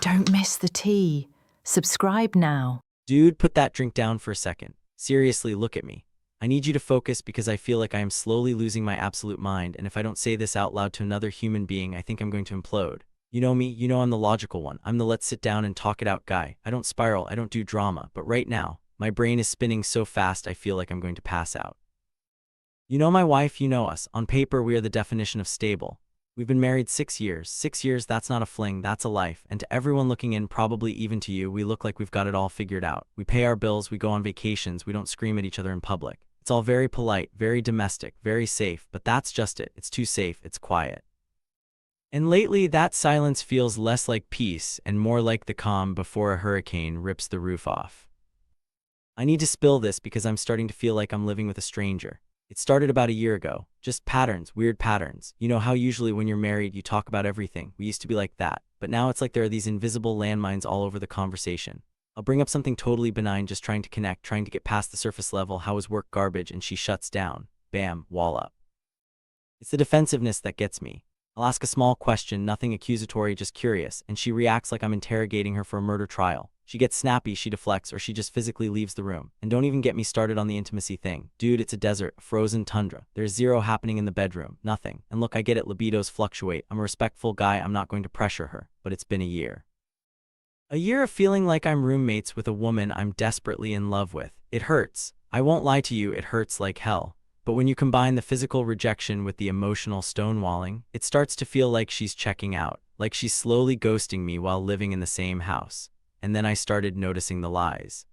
Don't miss the tea. Subscribe now. Dude, put that drink down for a second. Seriously, look at me. I need you to focus because I feel like I am slowly losing my absolute mind, and if I don't say this out loud to another human being, I think I'm going to implode. You know me, you know I'm the logical one. I'm the let's sit down and talk it out guy. I don't spiral, I don't do drama, but right now, my brain is spinning so fast I feel like I'm going to pass out. You know my wife, you know us. On paper, we are the definition of stable. We've been married 6 years. 6 years, that's not a fling, that's a life. And to everyone looking in, probably even to you, we look like we've got it all figured out. We pay our bills, we go on vacations, we don't scream at each other in public. It's all very polite, very domestic, very safe, but that's just it. It's too safe, it's quiet. And lately, that silence feels less like peace and more like the calm before a hurricane rips the roof off. I need to spill this because I'm starting to feel like I'm living with a stranger. It started about a year ago. Just patterns, weird patterns. You know how usually when you're married, you talk about everything. We used to be like that. But now it's like there are these invisible landmines all over the conversation. I'll bring up something totally benign, just trying to connect, trying to get past the surface level. How is work? Garbage. And she shuts down. Bam, wall up. It's the defensiveness that gets me. I'll ask a small question, nothing accusatory, just curious, and she reacts like I'm interrogating her for a murder trial. She gets snappy, she deflects, or she just physically leaves the room. And don't even get me started on the intimacy thing. Dude, it's a desert, a frozen tundra. There's zero happening in the bedroom, nothing. And look, I get it, libidos fluctuate. I'm a respectful guy, I'm not going to pressure her. But it's been a year. A year of feeling like I'm roommates with a woman I'm desperately in love with. It hurts. I won't lie to you, it hurts like hell. But when you combine the physical rejection with the emotional stonewalling, it starts to feel like she's checking out, like she's slowly ghosting me while living in the same house. And then I started noticing the lies.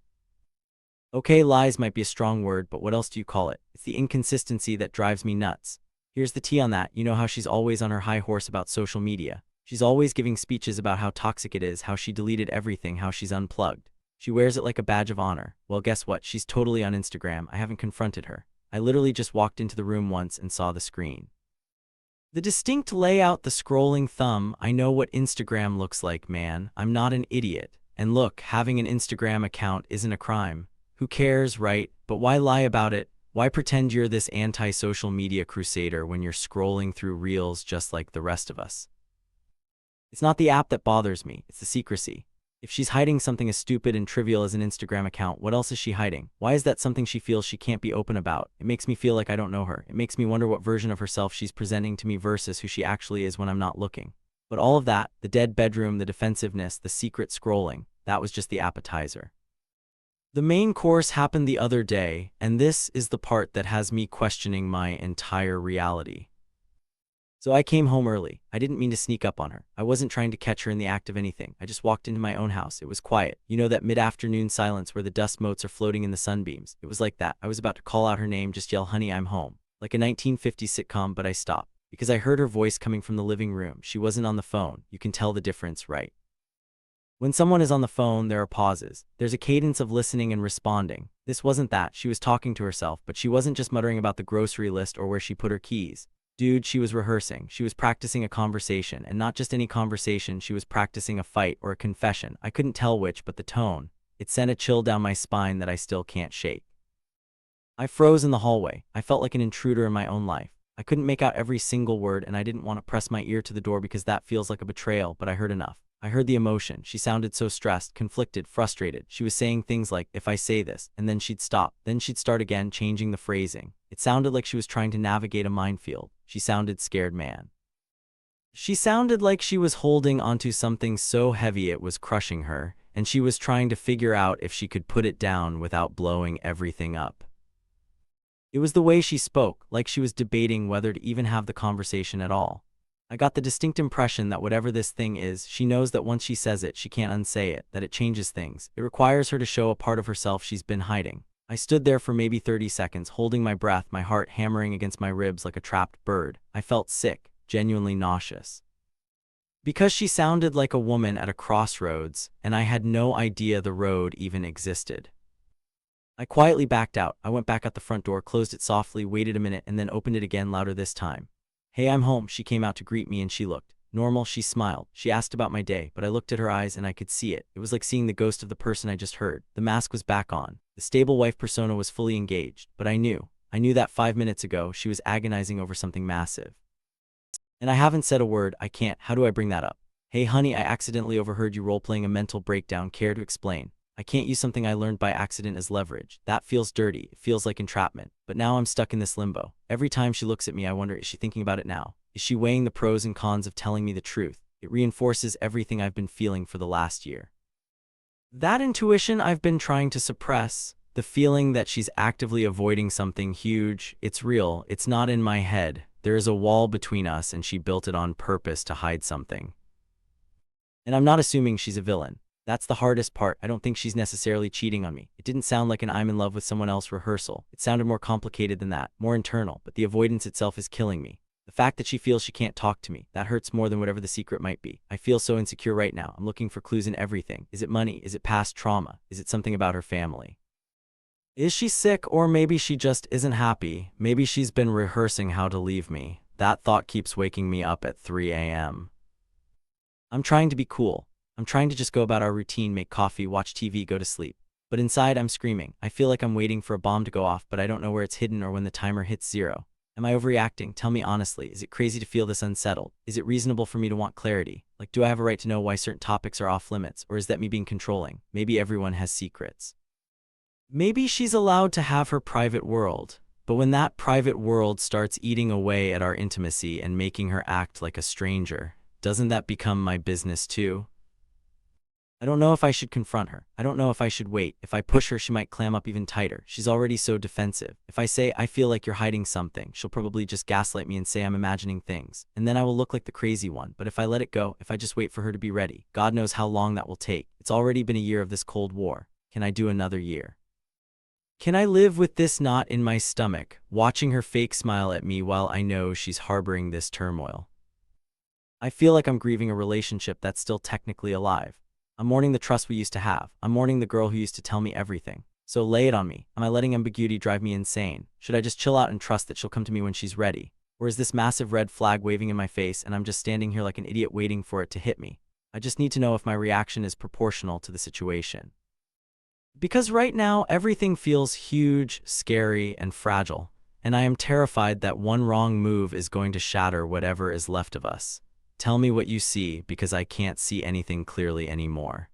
Okay, lies might be a strong word, but what else do you call it? It's the inconsistency that drives me nuts. Here's the tea on that. You know how she's always on her high horse about social media. She's always giving speeches about how toxic it is, how she deleted everything, how she's unplugged. She wears it like a badge of honor. Well, guess what? She's totally on Instagram. I haven't confronted her. I literally just walked into the room once and saw the screen. The distinct layout, the scrolling thumb. I know what Instagram looks like, man. I'm not an idiot. And look, having an Instagram account isn't a crime. Who cares, right? But why lie about it? Why pretend you're this anti-social media crusader when you're scrolling through reels just like the rest of us? It's not the app that bothers me, it's the secrecy. If she's hiding something as stupid and trivial as an Instagram account, what else is she hiding? Why is that something she feels she can't be open about? It makes me feel like I don't know her. It makes me wonder what version of herself she's presenting to me versus who she actually is when I'm not looking. But all of that, the dead bedroom, the defensiveness, the secret scrolling, that was just the appetizer. The main course happened the other day, and this is the part that has me questioning my entire reality. So I came home early. I didn't mean to sneak up on her. I wasn't trying to catch her in the act of anything. I just walked into my own house. It was quiet. You know that mid-afternoon silence where the dust motes are floating in the sunbeams? It was like that. I was about to call out her name, just yell, "Honey, I'm home." Like a 1950s sitcom, but I stopped. Because I heard her voice coming from the living room. She wasn't on the phone. You can tell the difference, right? When someone is on the phone, there are pauses. There's a cadence of listening and responding. This wasn't that. She was talking to herself, but she wasn't just muttering about the grocery list or where she put her keys. Dude, she was rehearsing. She was practicing a conversation, and not just any conversation, she was practicing a fight or a confession. I couldn't tell which, but the tone, it sent a chill down my spine that I still can't shake. I froze in the hallway. I felt like an intruder in my own life. I couldn't make out every single word, and I didn't want to press my ear to the door because that feels like a betrayal, but I heard enough. I heard the emotion. She sounded so stressed, conflicted, frustrated. She was saying things like, "If I say this," and then she'd stop. Then she'd start again, changing the phrasing. It sounded like she was trying to navigate a minefield. She sounded scared, man. She sounded like she was holding onto something so heavy it was crushing her, and she was trying to figure out if she could put it down without blowing everything up. It was the way she spoke, like she was debating whether to even have the conversation at all. I got the distinct impression that whatever this thing is, she knows that once she says it, she can't unsay it, that it changes things. It requires her to show a part of herself she's been hiding. I stood there for maybe 30 seconds, holding my breath, my heart hammering against my ribs like a trapped bird. I felt sick, genuinely nauseous. Because she sounded like a woman at a crossroads, and I had no idea the road even existed. I quietly backed out. I went back out the front door, closed it softly, waited a minute, and then opened it again, louder this time. "Hey, I'm home." She came out to greet me and she looked normal. She smiled. She asked about my day, but I looked at her eyes and I could see it. It was like seeing the ghost of the person I just heard. The mask was back on. The stable wife persona was fully engaged, but I knew that 5 minutes ago she was agonizing over something massive. And I haven't said a word. I can't. How do I bring that up? Hey honey, I accidentally overheard you role-playing a mental breakdown. Care to explain? I can't use something I learned by accident as leverage. That feels dirty. It feels like entrapment. But now I'm stuck in this limbo. Every time she looks at me, I wonder, is she thinking about it now? Is she weighing the pros and cons of telling me the truth? It reinforces everything I've been feeling for the last year. That intuition I've been trying to suppress, the feeling that she's actively avoiding something huge, it's real. It's not in my head. There is a wall between us and she built it on purpose to hide something. And I'm not assuming she's a villain. That's the hardest part. I don't think she's necessarily cheating on me. It didn't sound like an I'm in love with someone else rehearsal. It sounded more complicated than that, more internal, but the avoidance itself is killing me. The fact that she feels she can't talk to me, that hurts more than whatever the secret might be. I feel so insecure right now. I'm looking for clues in everything. Is it money? Is it past trauma? Is it something about her family? Is she sick, or maybe she just isn't happy? Maybe she's been rehearsing how to leave me. That thought keeps waking me up at 3 a.m. I'm trying to be cool. I'm trying to just go about our routine, make coffee, watch TV, go to sleep. But inside, I'm screaming. I feel like I'm waiting for a bomb to go off, but I don't know where it's hidden or when the timer hits 0. Am I overreacting? Tell me honestly. Is it crazy to feel this unsettled? Is it reasonable for me to want clarity? Like, do I have a right to know why certain topics are off limits? Or is that me being controlling? Maybe everyone has secrets. Maybe she's allowed to have her private world. But when that private world starts eating away at our intimacy and making her act like a stranger, doesn't that become my business too? I don't know if I should confront her. I don't know if I should wait. If I push her, she might clam up even tighter. She's already so defensive. If I say, I feel like you're hiding something, she'll probably just gaslight me and say I'm imagining things. And then I will look like the crazy one. But if I let it go, if I just wait for her to be ready, God knows how long that will take. It's already been a year of this Cold War. Can I do another year? Can I live with this knot in my stomach, watching her fake smile at me while I know she's harboring this turmoil? I feel like I'm grieving a relationship that's still technically alive. I'm mourning the trust we used to have. I'm mourning the girl who used to tell me everything. So lay it on me. Am I letting ambiguity drive me insane? Should I just chill out and trust that she'll come to me when she's ready? Or is this massive red flag waving in my face and I'm just standing here like an idiot waiting for it to hit me? I just need to know if my reaction is proportional to the situation. Because right now, everything feels huge, scary, and fragile, and I am terrified that one wrong move is going to shatter whatever is left of us. Tell me what you see, because I can't see anything clearly anymore.